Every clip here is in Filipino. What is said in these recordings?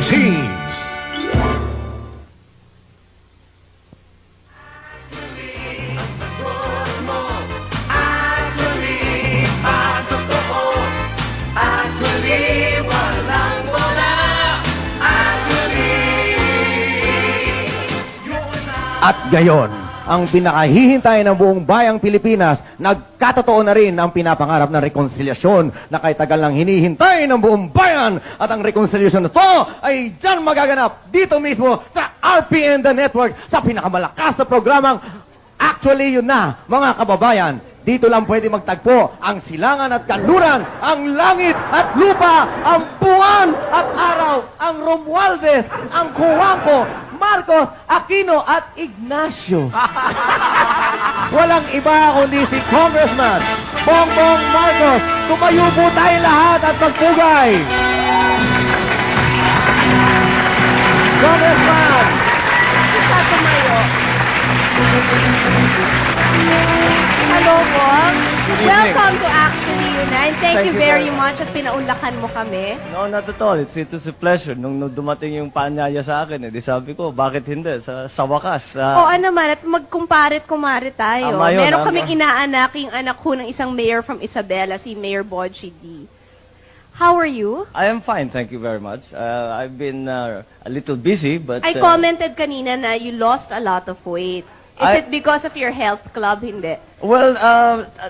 Cheese. At gayon, ang pinakahihintay ng buong bayang Pilipinas, nagkatotoo na rin ang pinapangarap na rekonsilyasyon na kay tagal lang hinihintay ng buong bayan. At ang rekonsilyasyon na to ay dyan magaganap dito mismo sa RPN The Network sa pinakamalakas na programang Actually Yun Na, mga kababayan. Dito lang pwede magtagpo ang silangan at kanluran, ang langit at lupa, ang buwan at araw, ang Romualdez, ang Juanco, Marcos, Aquino at Ignacio. Walang iba kundi si Congressman Bongbong Marcos. Tumayo po tayo lahat at magpugay. Congressman! Isa tumayo. Hello po. Welcome to Actually Yun Na. And thank you very much at pinaunlakan mo kami. No, not at all. It was a pleasure. Nung dumating yung paanyaya sa akin, sabi ko, bakit hindi? Sa wakas. Oo naman, at magkumparet-kumare tayo. Meron kaming inaanak, yung anak ko ng isang mayor from Isabela, si Mayor Bodji D. How are you? I am fine, thank you very much. I've been a little busy, but... I commented kanina na you lost a lot of weight. Is it because of your health club? Hindi. Well,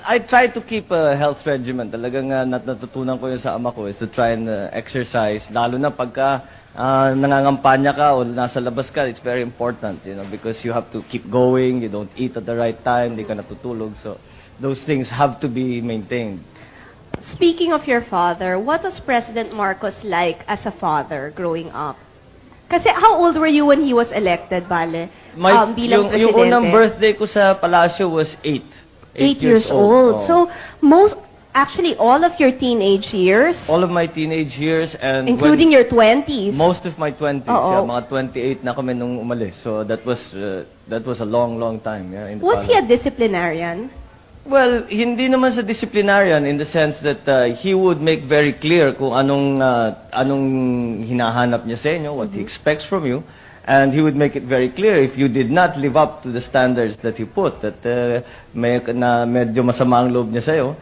I try to keep a health regimen. Talagang natutunan ko yun sa ama ko is to try and exercise. Lalo na pagka nangangampanya ka o nasa labas ka, it's very important, you know, because you have to keep going, you don't eat at the right time, di ka natutulog. So, those things have to be maintained. Speaking of your father, what was President Marcos like as a father growing up? Kasi how old were you when he was elected, Bale? Bilang presidente? Yung unang birthday ko sa palasyo was 8. 8 years old. Oh. So, actually, all of your teenage years? All of my teenage years and... Including your 20s? Most of my 20s. Oo. Yeah, mga 28 na kami nung umalis. So, that was a long, long time. Yeah, in the Was he palace. a disciplinarian? Well, hindi naman sa disciplinarian in the sense that he would make very clear kung anong hinahanap niya sa inyo, what he expects from you. And he would make it very clear if you did not live up to the standards that he put, that medyo masama ang loob niya sa'yo.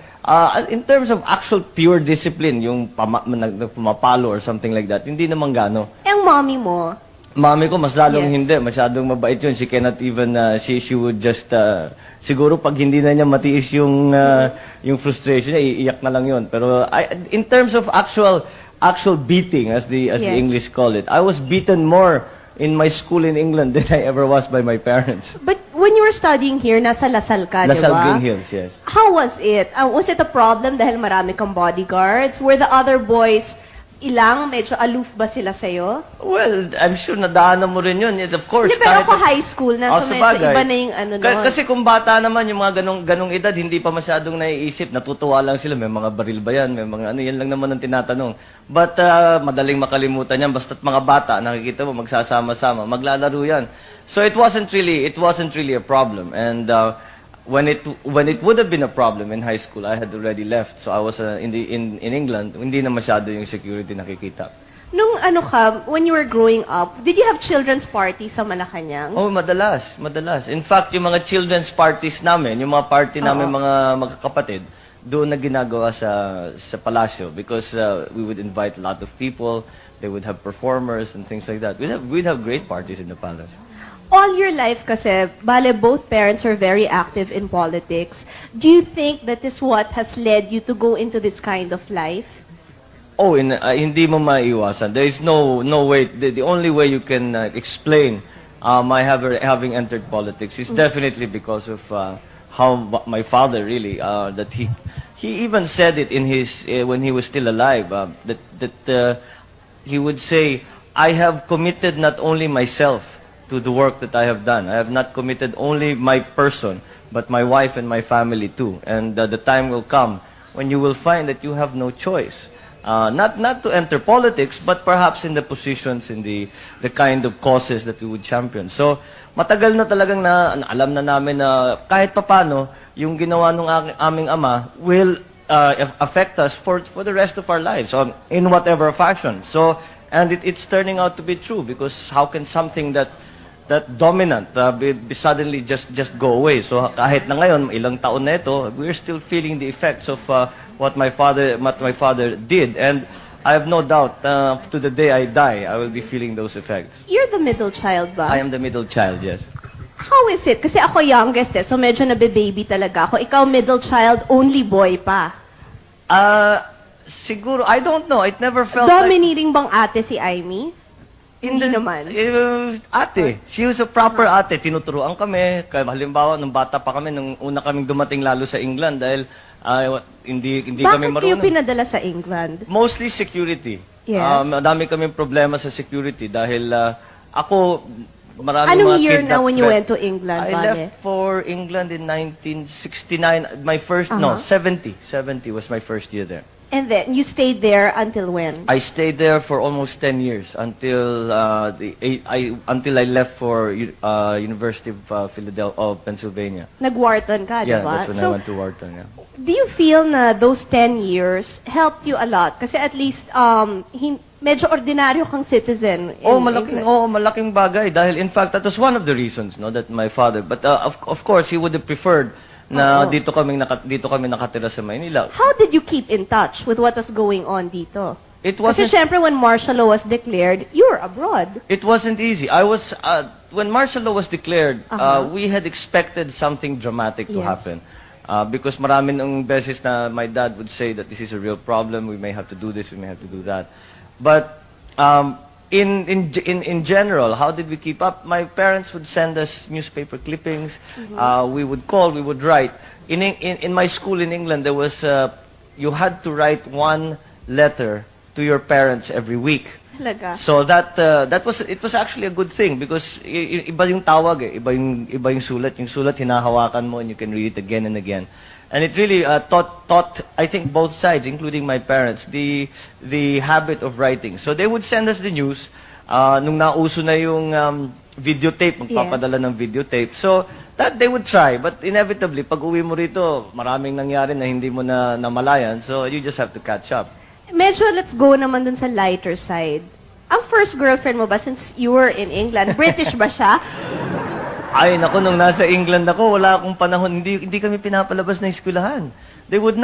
In terms of actual pure discipline, yung pumapalo or something like that, hindi naman gano. Ang mommy mo? Mami ko, mas lalong Yes. hindi. Masyadong mabait yun. She cannot even, she would just, siguro pag hindi na niya matiis yung frustration niya, iiyak na lang yun. Pero in terms of actual beating, as the Yes. English call it, I was beaten more in my school in England than I ever was by my parents. But when you were studying here, nasa Lasal ka, di ba? Lasal Green Hills, yes. How was it? Was it a problem dahil marami kang bodyguards? Were the other boys medyo aloof ba sila sa'yo? Well, I'm sure nadaanan mo rin yun. Of course. Hindi, pero ako high school na, so medyo iba na yung ano doon. Kasi kung bata naman, yung mga ganong edad, hindi pa masyadong naiisip. Natutuwa lang sila. May mga baril ba yan? May mga yan lang naman ang tinatanong. But madaling makalimutan yan. Basta't mga bata, nakikita mo, magsasama-sama, maglalaro yan. So it wasn't really a problem. And when it would have been a problem in high school, I had already left. So I was in England. Hindi na masyado yung security nakikita. Nung when you were growing up, did you have children's parties sa Malacanang? Oh, madalas. In fact, yung mga children's parties namin, yung mga party namin mga magkakapatid, doon na ginagawa sa palasyo because we would invite a lot of people. They would have performers and things like that. We'd have great parties in the palace. All your life kasi, Bale, both parents are very active in politics. Do you think that is what has led you to go into this kind of life? Oh, hindi mo maiiwasan. There is no way. The only way you can explain my having entered politics is definitely because of how my father really that he even said it in his when he was still alive that he would say, I have committed not only myself to the work that I have done. I have not committed only my person, but my wife and my family too. And the time will come when you will find that you have no choice. Not to enter politics, but perhaps in the positions, in the kind of causes that we would champion. So, matagal na talagang alam na namin na kahit papano, yung ginawa ng aming ama will affect us for the rest of our lives in whatever fashion. So, And it's turning out to be true, because how can something that dominant be suddenly just go away? So kahit na ngayon, ilang taon na ito, we're still feeling the effects of what my father did. And I have no doubt, to the day I die, I will be feeling those effects. You're the middle child ba? I am the middle child, yes. How is it? Kasi ako youngest so medyo nabe-baby talaga ako. Ikaw middle child, only boy pa. Siguro, I don't know. It never felt Dominating bang ate si Aimee? Hindi naman. Ate. She was a proper ate. Tinuturuan kami. Halimbawa, nung bata pa kami, nung una kaming dumating lalo sa England, dahil hindi kami Bakit kayo marunong. pinadala sa England? Mostly security. Yes. Madami kaming problema sa security dahil ako, maraming Anong mga year na kidnap when you threat. went to England, I Vale? left for England in 1969. My first, no, 70. 70 was my first year there. And then, you stayed there until when? I stayed there for almost 10 years until until I left for University of Philadelphia, Pennsylvania. Nag-Wharton ka, Yeah, diba? that's when I went to Wharton. Yeah. Do you feel na those 10 years helped you a lot? Kasi at least, medyo ordinaryo kang citizen. Malaking bagay dahil in fact that was one of the reasons, no, that my father. But of course he would have preferred na dito kami nakatira sa Maynila. How did you keep in touch with what was going on dito? It Kasi wasn't syempre when martial law was declared, you were abroad. It wasn't easy. I was when martial law was declared, we had expected something dramatic to Yes. happen. Because marami ng beses na my dad would say that this is a real problem, we may have to do this, we may have to do that. But in general, how did we keep up? My parents would send us newspaper clippings. We would call, we would write. In my school in England, there was you had to write one letter to your parents every week. Talaga. So it was actually a good thing because iba yung tawag iba yung sulat. Yung sulat hinahawakan mo and you can read it again and again. And it really taught I think both sides, including my parents, the habit of writing. So they would send us the news nung nauso na yung videotape, magpapadala ng videotape. So that they would try, but inevitably pag uwi mo rito, maraming nangyari na hindi mo na namalayan. So you just have to catch up. Medyo let's go naman dun sa lighter side. Ang first girlfriend mo ba, since you were in England, British ba siya? Ay, naku, nung nasa England ako, wala akong panahon, hindi kami pinapalabas na eskwelahan. They would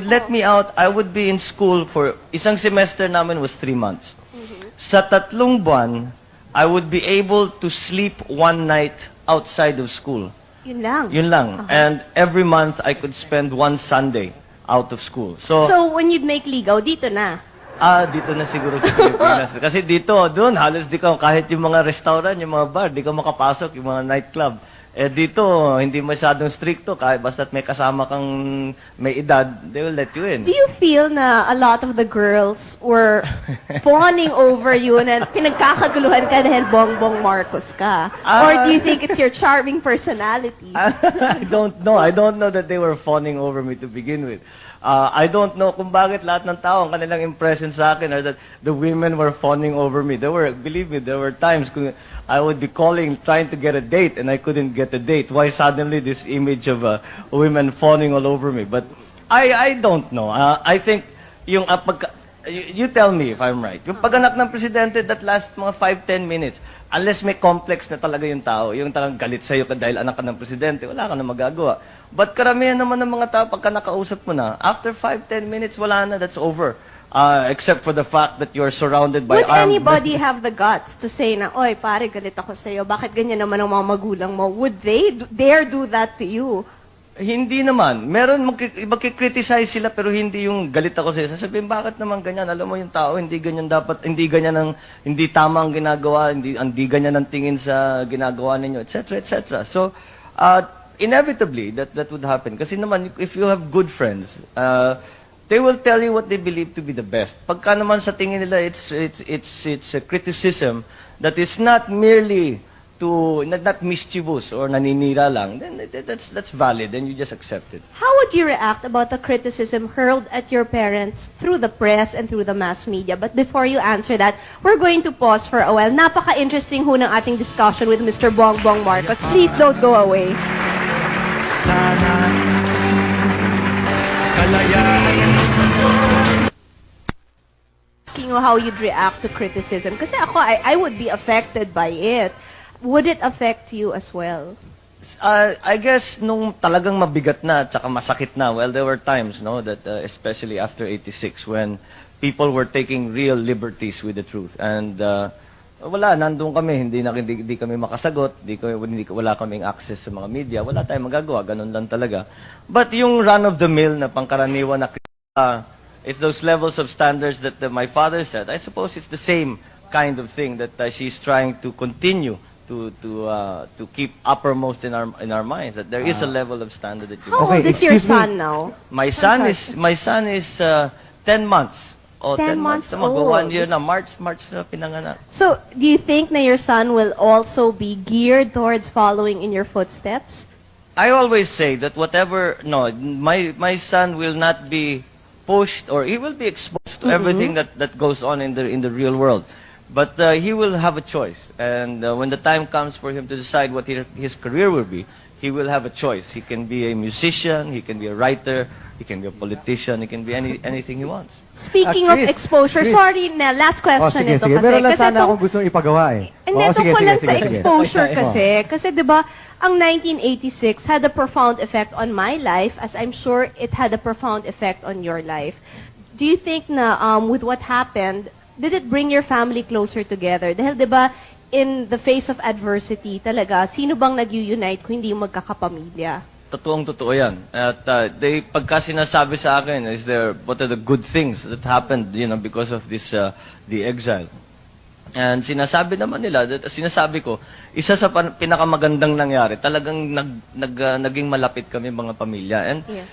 let me out. I would be in school for, isang semester namin was 3 months. Sa 3 buwan, I would be able to sleep one night outside of school. Yun lang. Yun lang. And every month, I could spend one Sunday out of school. So when you'd make ligaw, dito na. dito na siguro sa Pilipinas. Kasi dito, doon, halos di ka, kahit yung mga restaurant, yung mga bar, di ka makapasok, yung mga nightclub. Dito, hindi masyadong stricto, kahit basta't may kasama kang may edad, they will let you in. Do you feel na a lot of the girls were fawning over you na pinagkakaguluhan ka dahil Bongbong Marcos ka? Or do you think it's your charming personality? I don't know. I don't know that they were fawning over me to begin with. I don't know kung bakit lahat ng tao, ang kanilang impression sa akin are that the women were fawning over me. Believe me, there were times kung I would be calling, trying to get a date, and I couldn't get a date. Why suddenly this image of women fawning all over me? But I don't know. I think yung you tell me if I'm right. Yung pagganak ng presidente, that last mga 5-10 minutes, unless may complex na talaga yung tao, yung talagang galit sa'yo dahil anak ka ng presidente, wala ka na magagawa. But karamihan naman ng mga tao, pagka nakausap mo na, after 5-10 minutes, wala na, that's over. Except for the fact that you're surrounded by Would anybody have the guts to say na, oy, pare, galit ako sa'yo, bakit ganyan naman ang mga magulang mo? Would they dare do that to you? Hindi naman. Meron, magkikriticize sila, pero hindi yung galit ako sa'yo. Sasabihin, bakit naman ganyan? Alam mo yung tao, hindi ganyan dapat, hindi tama ang ginagawa, hindi ganyan ang tingin sa ginagawa ninyo, etc., etc. So, inevitably, that would happen. Kasi naman, if you have good friends, they will tell you what they believe to be the best. Pagka naman sa tingin nila, it's a criticism that is not merely not mischievous or naninira lang, then that's valid, and you just accept it. How would you react about the criticism hurled at your parents through the press and through the mass media? But before you answer that, we're going to pause for a while. Napaka-interesting ho ng ating discussion with Mr. Bongbong Marcos. Please don't go away. Sana kalayaan. Asking how you'd react to criticism. Kasi ako, I would be affected by it. Would it affect you as well? I guess nung talagang mabigat na at saka masakit na, well, there were times, no, that especially after 86 when people were taking real liberties with the truth. And wala, nandun kami, hindi kami makasagot, wala kaming access sa mga media, wala tayong magagawa, ganun lang talaga. But yung run-of-the-mill na pangkaraniwan na it's those levels of standards that my father said. I suppose it's the same kind of thing that she's trying to continue to keep uppermost in our minds, that there is a level of standard that you How old is your son now? My son is 10 months. Oh, 10 months Magwa old. 1 year na. March na pinanganak. So, do you think na your son will also be geared towards following in your footsteps? I always say that my son will not be pushed, or he will be exposed to everything that goes on in the real world. But he will have a choice. And when the time comes for him to decide what his career will be, he will have a choice. He can be a musician, he can be a writer, he can be a politician, he can be anything he wants. Speaking of Chris, exposure, Chris. sorry na, last question ito kasi. Meron lang kasi sana itong- akong gustong ipagawa eh. Hindi, Oo, tungkol lang sa sige. exposure kasi. Kasi di ba, ang 1986 had a profound effect on my life, as I'm sure it had a profound effect on your life. Do you think na with what happened, did it bring your family closer together? Dahil di ba, in the face of adversity talaga, sino bang nag-unite kung hindi yung magkakapamilya? Totoo yan. At pagka sinasabi sa akin, what are the good things that happened, because of this, the exile. And sinasabi naman nila, sinasabi ko, isa sa pinakamagandang nangyari, talagang naging malapit kami mga pamilya. And Yes.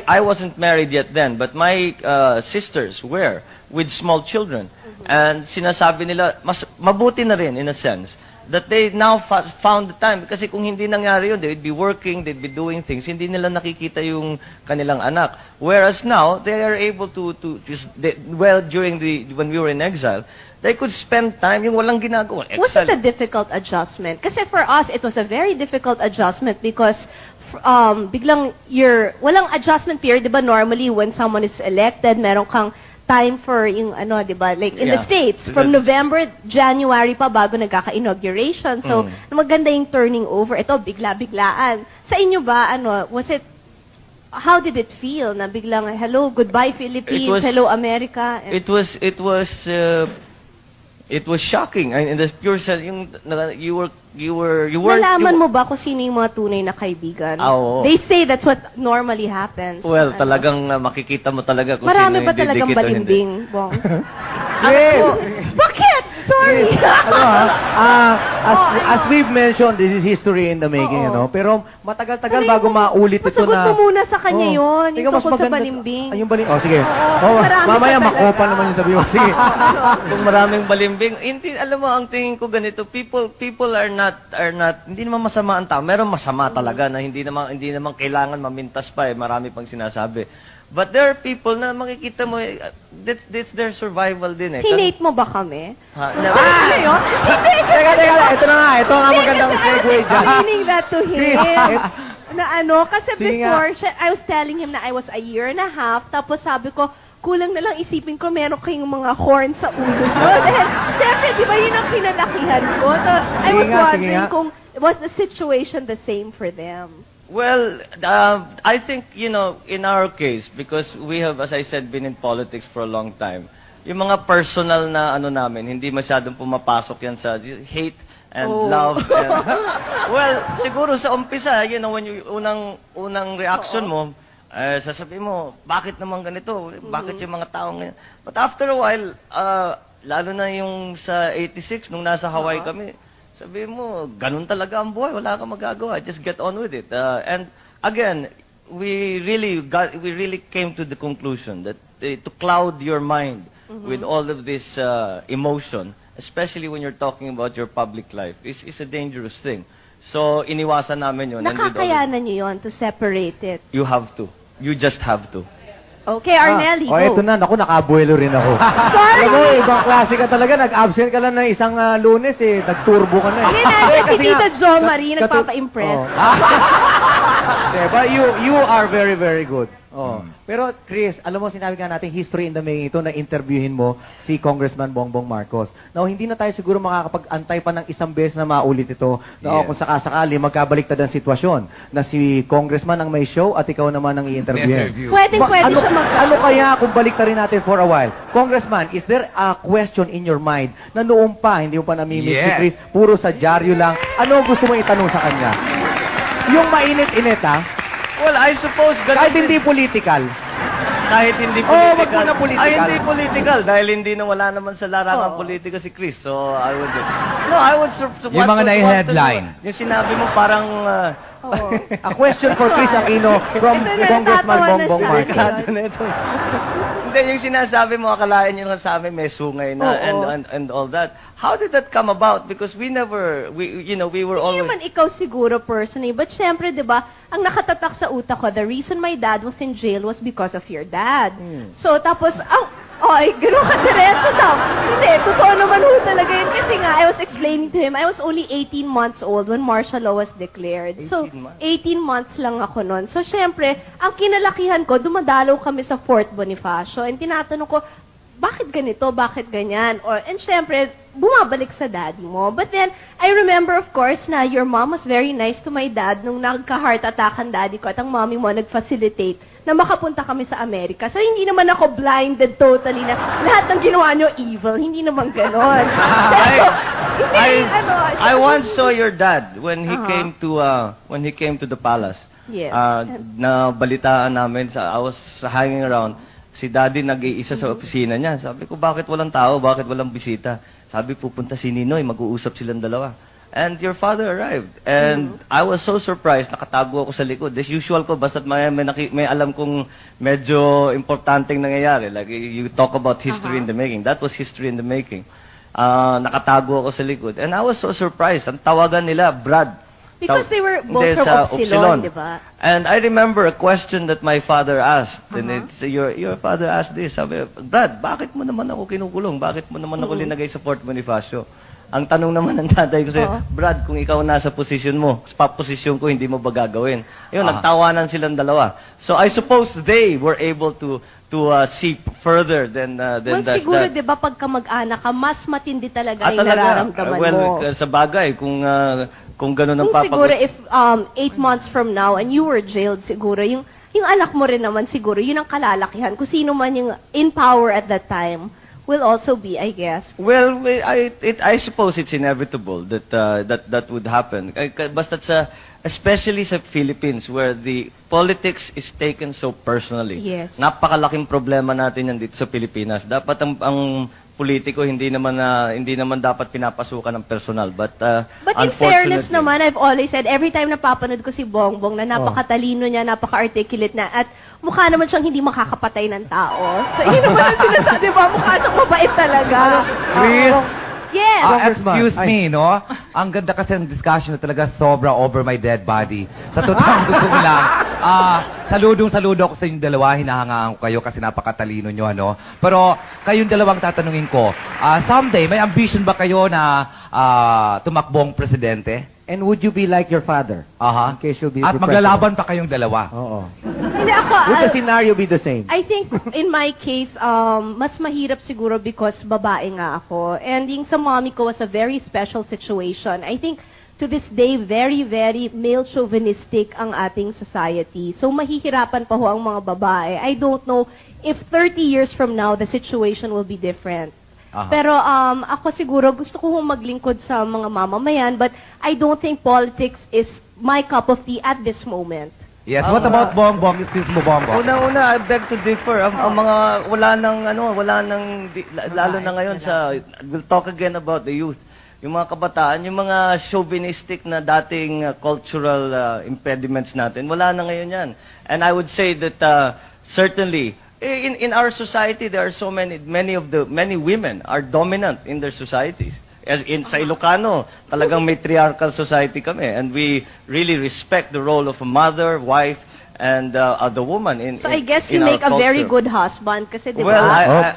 I wasn't married yet then, but my sisters were with small children. And sinasabi nila, mas mabuti na rin in a sense that they now found the time. Kasi kung hindi nangyari yun, they'd be working, they'd be doing things, hindi nila nakikita yung kanilang anak. Whereas now, they are able when we were in exile, they could spend time yung walang ginagawa. Was it a difficult adjustment? Kasi for us, it was a very difficult adjustment because biglang walang adjustment period, di ba? Normally, when someone is elected, meron kang time for yung di ba? Like in the States, from November, January pa bago nagkaka-inauguration. So, maganda yung turning over. Ito, bigla-biglaan. Sa inyo ba, how did it feel na biglang, hello, goodbye Philippines, hello America? And It was shocking. In the pure sense, you were nalaman mo ba kung sino yung mga tunay na kaibigan? Oo. They say that's what normally happens. Well, talagang makikita mo talaga kung Marami sino ba yung talagang didikit o hindi. balimbing, Bong? Yes. Bakit? Sorry. As we've mentioned, this is history in the making, Oo. Pero matagal-tagal bago maulit ito Masagot na... mo muna sa kanya yun, Tingnan, yung mas tungkol sa maganda- balimbing. Ay, yung balimbing. Oh, sige. marami Mamaya ka talaga. makopa naman yung sabi mo. Sige. Kung maraming balimbing, hindi, alam mo, ang tingin ko ganito, people are not, hindi naman masama ang tao. Meron masama talaga na hindi naman kailangan mamintas pa marami pang sinasabi. But there are people na makikita mo, that's their survival din eh. Hinate mo ba kami? Ha, Ano yun? Hindi Teka, ito na nga. Ito nga magandang kasi I was segue dyan. explaining that to him. Kasi Sige before, I was telling him na I was a year and a half, tapos sabi ko, kulang na lang isipin ko meron kayong mga horn sa ulo mo. Dahil, syempre, di ba yun ang kinalakihan ko? So, I was Sige wondering nga. kung, was the situation the same for them? Well, I think, in our case, because we have, as I said, been in politics for a long time, yung mga personal na namin, hindi masyadong pumapasok yan sa hate and love. And, well, siguro sa umpisa, when unang reaction mo, sasabihin mo, bakit naman ganito? Bakit yung mga tao ngayon? But after a while, lalo na yung sa 86, nung nasa Hawaii kami, sabihin mo, ganun talaga ang buhay, wala kang magagawa, just get on with it. And again, we really came to the conclusion that to cloud your mind with all of this emotion, especially when you're talking about your public life, is a dangerous thing. So, iniwasan namin yun. And with all of- Nakakayanan nyo yun to separate it. You have to. You just have to. Okay, Arnell, Ito na. Naku, nakabuelo rin ako. Sorry! Alam mo, ibang klase ka talaga. Nag-absent ka lang na isang Lunes eh. Nag-turbo ka na eh. Hindi natin si Kasi nga, Tita Jo Marie katu- nagpapa-impress. Oh. But you are very, very good. Oh. Pero Chris, alam mo, sinabi nga natin, history in the making ito na interviewin mo si Congressman Bongbong Marcos. Now, hindi na tayo siguro makakapag-antay pa ng isang beses na maulit ito. Na kung sakasakali, magkabaliktad ang sitwasyon na si Congressman ang may show at ikaw naman ang i-interviewin. Pwede siya Ano kaya kung baliktarin natin for a while? Congressman, is there a question in your mind na noong pa, hindi mo pa namimit si Chris, puro sa dyaryo lang, ano gusto mo itanong sa kanya? Yung mainit-init, ha? Well, I suppose... Kahit hindi political. Kahit hindi Oh, wag political. mo na political. Ay, hindi political. Dahil hindi na wala naman sa larangan politika si Chris. So, I would... No, I would... Yung mga nai-headline. Yung sinabi mo parang... A question for Kris Aquino from Congressman Bongbong Marcos. delikado na ito. Hindi, yung sinasabi mo, akalain nyo sa amin may sungay na and all that. How did that come about? Because we never, we were Hindi always... naman ikaw siguro personally, but syempre, di ba, ang nakatatak sa utak ko, the reason my dad was in jail was because of your dad. So, tapos, gano'n ka diretso daw. Hindi, totoo naman ho talaga yun. Kasi nga, I was explaining to him, I was only 18 months old when martial law was declared. So, 18 months lang ako nun. So, syempre, ang kinalakihan ko, dumadalaw kami sa Fort Bonifacio. And tinatanong ko, bakit ganito? Bakit ganyan? And syempre, bumabalik sa daddy mo. But then, I remember, of course, na your mom was very nice to my dad nung nagka-heart attack ang daddy ko at ang mommy mo nag-facilitate na makapunta kami sa Amerika. So, hindi naman ako blinded totally na lahat ng ginawa nyo evil. Hindi naman ganon. I once saw your dad when he came to the palace. Yes. Na balitaan namin, I was hanging around, si daddy nag-iisa sa opisina niya. Sabi ko, bakit walang tao? Bakit walang bisita? Sabi, pupunta si Ninoy, mag-uusap silang dalawa. And your father arrived. And I was so surprised, nakatago ako sa likod. As usual ko, basta may alam kong medyo importanteng nangyayari. Like, you talk about history in the making. That was history in the making. Nakatago ako sa likod. And I was so surprised. Ang tawagan nila, Brad. Because they were both from Upsilon, di ba? And I remember a question that my father asked. And it's, your father asked this. Sabi, Brad, bakit mo naman ako kinukulong? Bakit mo naman ako linagay sa Fort Bonifacio? Ang tanong naman ng tatay ko sa'yo, Brad, kung ikaw nasa posisyon mo, sa posisyon ko, hindi mo ba gagawin? Yun, nagtawanan silang dalawa. So I suppose they were able to see further than that. Siguro, di ba, pagka mag-anak ka, mas matindi talaga yung nararamdaman mo. Sa bagay, kung gano'n ang Kung siguro, if 8 months from now and you were jailed, siguro, yung anak mo rin naman siguro, yun ang kalalakihan. Kung sino man yung in power at that time, will also be, I guess. Well, I suppose it's inevitable that would happen. Basta especially sa Philippines, where the politics is taken so personally. Yes. Napakalaking problema natin yan dito sa Pilipinas. Dapat ang politiko hindi naman dapat pinapasukan ng personal. But in fairness naman, I've always said, every time napapanood ko si Bongbong na napakatalino niya, napaka-articulate na, at mukha naman siyang hindi makakapatay ng tao. So, yun naman ang sinasabi, ba? Mukha siyang mabait talaga. Chris, Yes. excuse me, no? Ang ganda kasi ng discussion na talaga sobra over my dead body. Sa totoong gusto ko lang, saludo ako sa inyong dalawa, hinahangaan ko kayo kasi napakatalino nyo, ano? Pero kayong dalawang tatanungin ko, someday, may ambition ba kayo na tumakbong presidente? And would you be like your father? Aha. In case you'll be At maglalaban pa kayong dalawa. Oo. Hindi ako, Would the scenario be the same? I think in my case, mas mahirap siguro because babae nga ako. And yung sa mommy ko was a very special situation. I think to this day, very, very male chauvinistic ang ating society. So mahihirapan pa ho ang mga babae. I don't know if 30 years from now, the situation will be different. Pero ako siguro gusto ko maglingkod sa mga mamamayan, but I don't think politics is my cup of tea at this moment. Yes, what about Bongbong? Excuse mo, Bongbong. Una, I beg to differ. Ang mga, lalo na ngayon we'll talk again about the youth. Yung mga kabataan, yung mga chauvinistic na dating cultural impediments natin, wala na ngayon yan. And I would say that certainly, in our society, there are so many women are dominant in their societies. Sa Ilocano, talagang matriarchal society kami. And we really respect the role of a mother, wife, and the woman in So I guess in you our make a very culture. good husband kasi di ba? Well,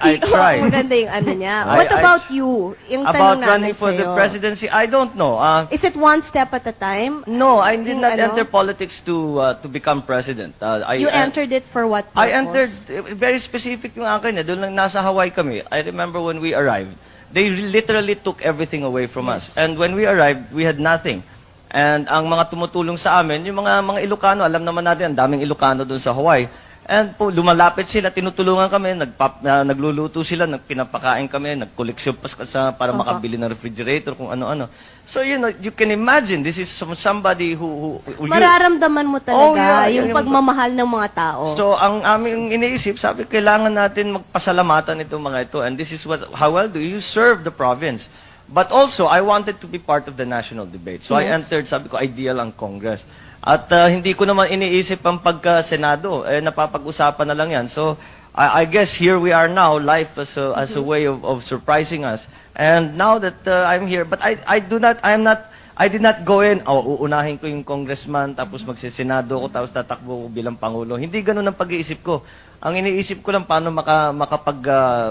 I try. Maganda yung ano niya. I- What I- about you? Yung About tanong running namin for the sa'yo. presidency, I don't know. Is it one step at a time? No, I did Yung not ano? enter politics to become president. You entered it for what purpose? I entered, very specific yung akin. Doon lang nasa Hawaii kami. I remember when we arrived, they literally took everything away from us. And when we arrived, we had nothing. And ang mga tumutulong sa amin, yung mga Ilocano, alam naman natin, ang daming Ilocano doon sa Hawaii. And po, lumalapit sila, tinutulungan kami, nagluluto sila, pinapakain kami, nagkoleksyon pa para makabili ng refrigerator, kung ano-ano. So, you know, you can imagine, this is somebody who Mararamdaman mo talaga Oh, yeah, yung yung- pagmamahal ng mga tao. So, ang aming iniisip, sabi, kailangan natin magpasalamatan itong mga ito. And this is how well do you serve the province? But also, I wanted to be part of the national debate. So, I entered, sabi ko, ideal ang Congress. At hindi ko naman iniisip ang pagka-Senado. Napapag-usapan na lang yan. So, I guess here we are now, life as a way of surprising us. And now that I'm here, but I did not go in, uunahin ko yung congressman, tapos magsisenado ko, tapos tatakbo ko bilang Pangulo. Hindi ganun ang pag-iisip ko. Ang iniisip ko lang paano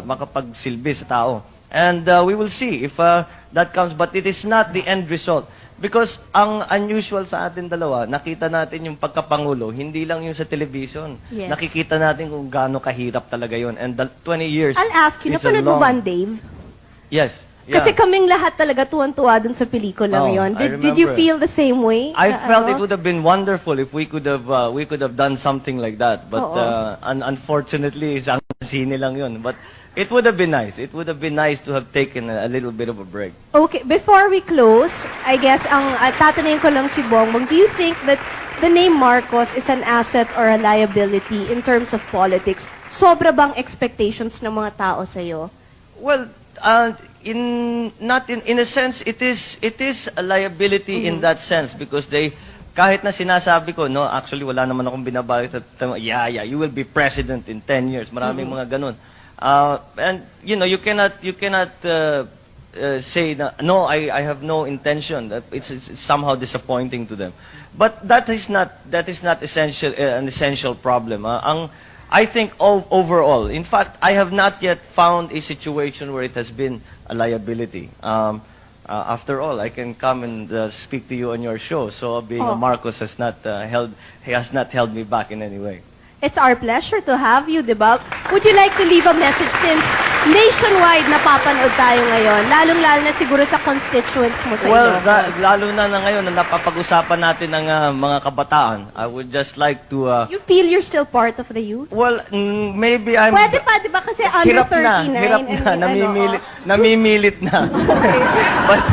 makapagsilbi sa tao. And we will see if that comes. But it is not the end result. Because ang unusual sa atin dalawa, nakita natin yung pagkapangulo, hindi lang yung sa television. Yes. Nakikita natin kung gaano kahirap talaga yon. And 20 years I'll ask you, is a napanood mo long- ba ang Dave? Yes. Yeah. Kasi kaming lahat talaga tuwan-tuwa dun sa pelikula Oh, ngayon. I Did you remember. feel the same way? I Na felt ano? it would have been wonderful if we could have done something like that. But Oo. unfortunately, isang sine lang yun. But it would have been nice. It would have been nice to have taken a little bit of a break. Okay, before we close, I guess ang tatanungin ko lang si Bongbong, do you think that the name Marcos is an asset or a liability in terms of politics? Sobra bang expectations ng mga tao sa'yo? Well, in a sense, it is a liability in that sense because kahit na sinasabi ko, no, actually wala naman akong binabayad yeah, you will be president in 10 years. Maraming mga ganun. And you know, you cannot say na, no, I have no intention. It's somehow disappointing to them. But that is not essential an essential problem. I think overall, in fact, I have not yet found a situation where it has been a liability. After all, I can come and speak to you on your show. So being a Marcos has not held me back in any way. It's our pleasure to have you, di ba? Would you like to leave a message since nationwide napapanood tayo ngayon, lalong-lalo na siguro sa constituents mo sa Well, Ilocos? lalo na ngayon na napapag-usapan natin ng mga kabataan, I would just like to... You feel you're still part of the youth? well, maybe I'm... Pwede pa, di ba? Kasi under 39. Hirap na, namimilit na. But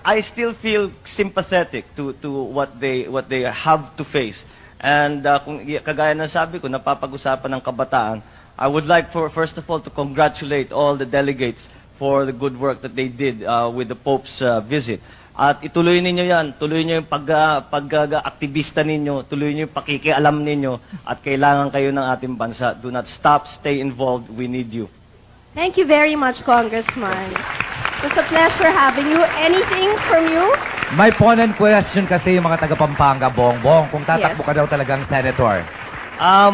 I still feel sympathetic to what they have to face. And kung kagaya ng sabi ko, napapag-usapan ng kabataan, I would like first of all to congratulate all the delegates for the good work that they did with the Pope's visit. At ituloy ninyo yan, tuloy niyo yung pag-aktivista ninyo, tuloy niyo yung pakikialam ninyo, at kailangan kayo ng ating bansa. Do not stop, stay involved, we need you. Thank you very much, Congressman. It was a pleasure having you. Anything from you? May ponent question kasi yung mga taga Pampanga, Bongbong, kung tatakbo Yes. ka daw talagang senator.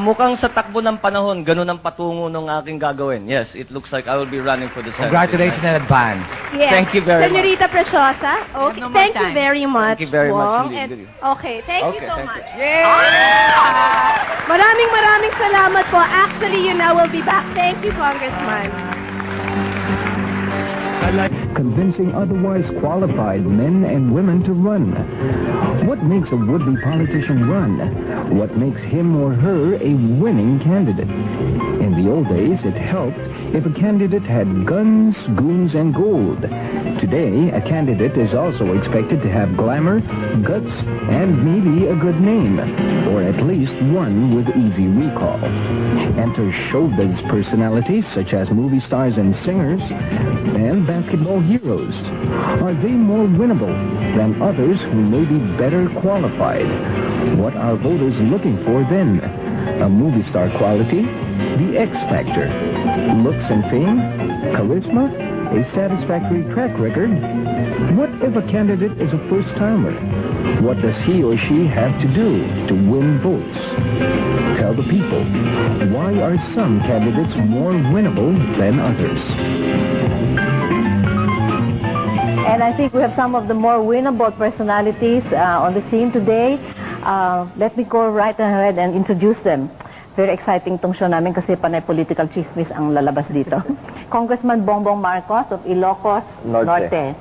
Mukhang sa takbo ng panahon, ganun ang patungo ng aking gagawin. Yes, it looks like I will be running for the Senate. Congratulations in advance. Yes. Thank you very much. Senorita Preciosa. Okay. Thank you very much. Thank you very much Wong. indeed. And- okay. Thank you Okay, so thank much. you. Maraming salamat po. Actually, you now will be back. Thank you, Congressman. Convincing otherwise qualified men and women to run. What makes a would-be politician run? What makes him or her a winning candidate? In the old days, it helped if a candidate had guns, goons, and gold. Today, a candidate is also expected to have glamour, guts, and maybe a good name, or at least one with easy recall. Enter showbiz personalities such as movie stars and singers, and basketball heroes. Are they more winnable than others who may be better qualified? What are voters looking for then? A movie star quality? The X Factor? Looks and fame? Charisma? A satisfactory track record? What if a candidate is a first-timer? What does he or she have to do to win votes? Tell the people, why are some candidates more winnable than others? And I think we have some of the more winnable personalities on the scene today. Let me go right ahead and introduce them. Very exciting tong show namin kasi panay political chismis ang lalabas dito. Congressman Bongbong Marcos of Ilocos Norte.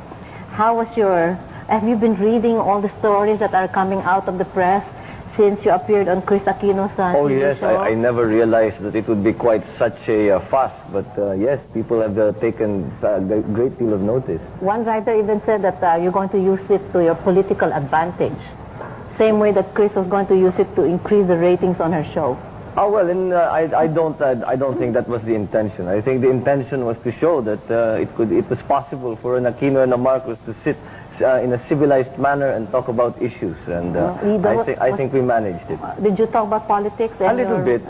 Have you been reading all the stories that are coming out of the press since you appeared on Kris Aquino's Oh TV yes, show? I never realized that it would be quite such a fuss, but yes, people have taken a great deal of notice. One writer even said that you're going to use it to your political advantage. Same way that Kris was going to use it to increase the ratings on her show. Oh well, and I don't think that was the intention. I think the intention was to show that it was possible for an Aquino and a Marcos to sit in a civilized manner and talk about issues, and I think we managed it. Did you talk about politics? A little bit,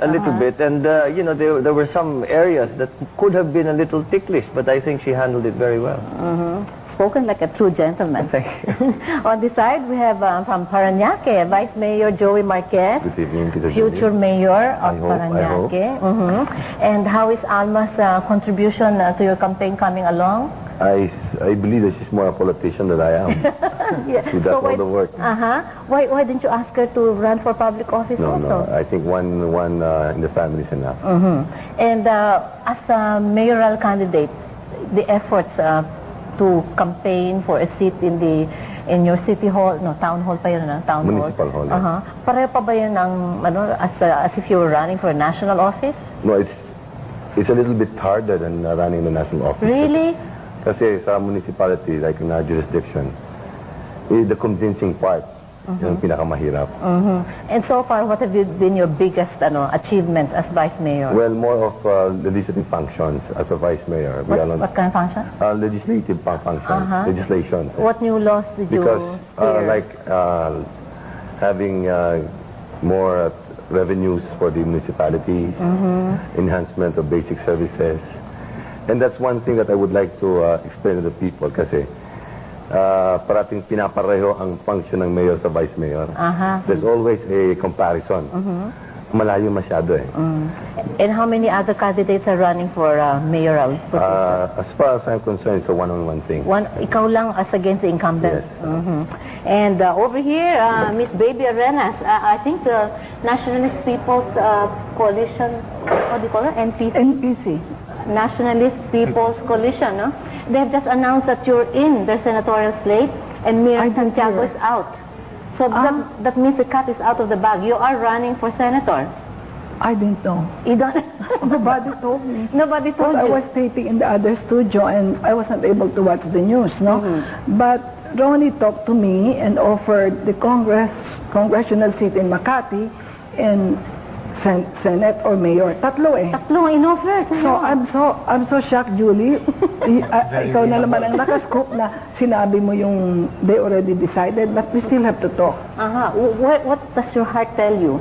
and you know, there were some areas that could have been a little ticklish, but I think she handled it very well. Spoken like a true gentleman. On this side, we have from Parañaque, Vice Mayor Joey Marquez. Good evening, Tita Future Julie. Mayor of I hope. Parañaque. And how is Alma's contribution to your campaign coming along? I believe that she's more a politician than I am. Yeah. She does all the work. Why didn't you ask her to run for public office No, also? I think one in the family is enough. And as a mayoral candidate, the efforts to campaign for a seat in your city hall, town hall pa yun, town Municipal hall, yeah. Pareho pa ba yun ang, as if you were running for a national office? No, it's a little bit harder than running the national office. Really? Kasi sa municipality, like in our jurisdiction, the convincing part yung pinakamahirap. And so far, what have been your biggest achievements as Vice Mayor? Well, more of legislative functions as a vice mayor. What kind of functions? Legislative functions, legislation. What new laws did Because you steer? having more revenues for the municipalities, enhancement of basic services. And that's one thing that I would like to explain to the people kasi parating pinapareho ang function ng mayor sa vice mayor. There's always a comparison. Malayo masyado eh. And how many other candidates are running for mayoral position? As far as I'm concerned, it's a one-on-one thing. Ikaw lang as against the incumbent. Yes. And over here, Miss Baby Arenas, I think the Nationalist People's Coalition, what do you call it? NPC. Nationalist People's Coalition, no? They have just announced that you're in their senatorial slate and Miriam Santiago is out. So that means the cat is out of the bag. You are running for senator. I didn't know. You don't? Nobody told me. Nobody told Because I you? was taping in the other studio and I wasn't able to watch the news, no? But Ronnie talked to me and offered the congressional seat in Makati and Senate or Mayor. Tatlo eh. Tatlo ang in-offer. So I'm so shocked, Julie. Ikaw na naman ang nakascoop na sinabi mo yung they already decided, but we still have to talk. What does your heart tell you?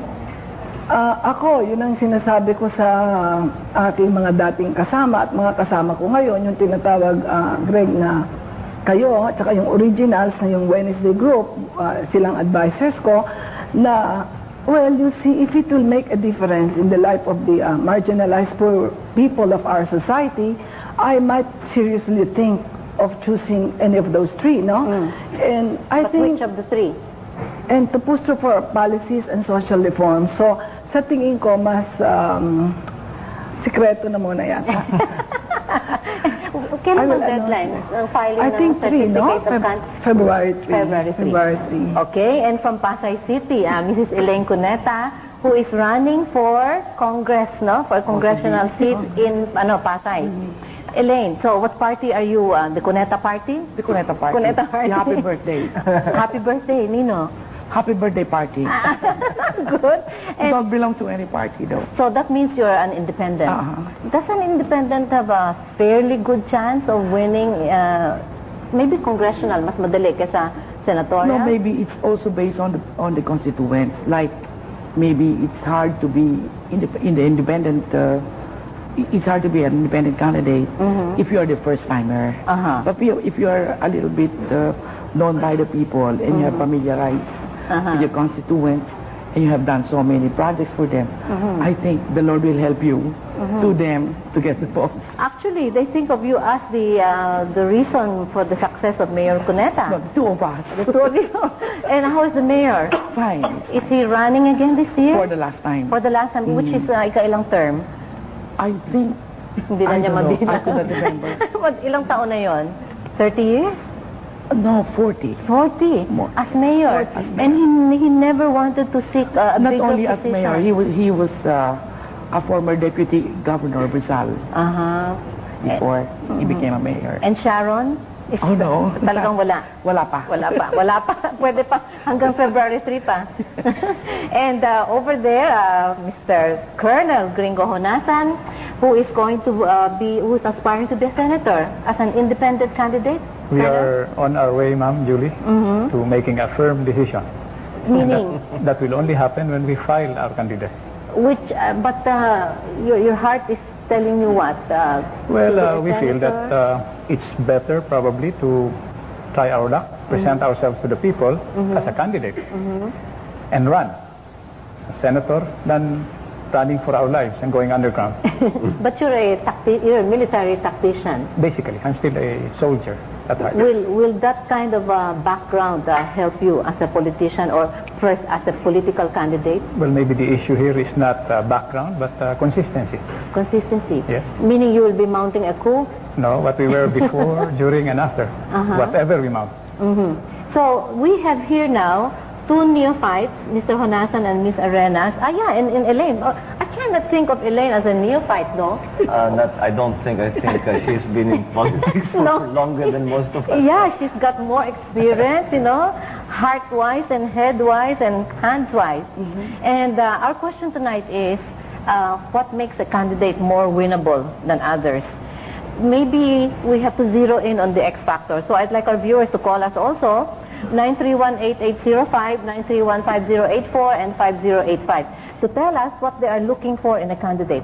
Ako, yun ang sinasabi ko sa aking mga dating kasama at mga kasama ko ngayon, yung tinatawag Greg na kayo, at saka yung originals na yung Wednesday group, silang advisors ko, na well, you see, if it will make a difference in the life of the marginalized poor people of our society, I might seriously think of choosing any of those three, no? And I think Which of the three? And to push through for policies and social reforms. So, sa tingin ko, mas sikreto na muna yata. Kailan ang deadline? Filing I think ng 3, no? certificate of February 3. February 3. Okay, and from Pasay City, Mrs. Elaine Cuneta, who is running for Congress, no? For congressional seat in Pasay. Elaine, so what party are you? The Cuneta Party? The Cuneta Party. Cuneta Party. Happy birthday. Happy birthday, Nino. Happy birthday party. Good. And Don't belong to any party though. so that means you're an independent. Does an independent have a fairly good chance of winning, maybe congressional, mas madali kaysa senatorial? No, maybe it's also based on the constituents. Like maybe it's hard to be independent. It's hard to be an independent candidate if you are the first timer. But if you are a little bit known by the people, and you have familiarized with your constituents, and you have done so many projects for them, I think the Lord will help you to them to get the votes. Actually, they think of you as the reason for the success of Mayor Cuneta. No, the two of us. The two of you. And how is the mayor? Fine. Is he running again this year? For the last time. For the last time, which is ikailang term? I think, Hindi na I niya don't know. mabila. I could not remember. Ilang taon na yon? 30 years? No, 40. 40 More. as mayor. And he never wanted to seek a Not bigger only as position. mayor, he was a former deputy governor of Rizal before he became a mayor. And Sharon? Is Oh, no. Talagang wala. Wala pa. Wala pa. Wala pa. Pwede pa. Hanggang February 3 pa. And over there, Mr. Colonel Gringo Honasan, who is going to who is aspiring to be a senator as an independent candidate. We are on our way, Ma'am Julie, to making a firm decision. Meaning? That will only happen when we file our candidacy. Which, but your heart is telling you what? Well, we feel that it's better probably to try our luck, present ourselves to the people as a candidate, and run as senator than running for our lives and going underground. But you're a military tactician. Basically, I'm still a soldier at heart. Will that kind of background help you as a politician or first as a political candidate? Well, maybe the issue here is not background, but consistency. Consistency? Yes. Meaning you will be mounting a coup? No, what we were before, during, and after. Whatever we mount. So we have here now two neophytes, Mr. Honasan and Ms. Arenas. And Elaine. Oh, I cannot think of Elaine as a neophyte, no? I don't think. I think she's been in politics for longer than most of us. Yeah, she's got more experience, heart-wise and head-wise and hands-wise. And our question tonight is, what makes a candidate more winnable than others? Maybe we have to zero in on the X factor. So I'd like our viewers to call us also, 931-8805, 931-5084, and 5085, to tell us what they are looking for in a candidate.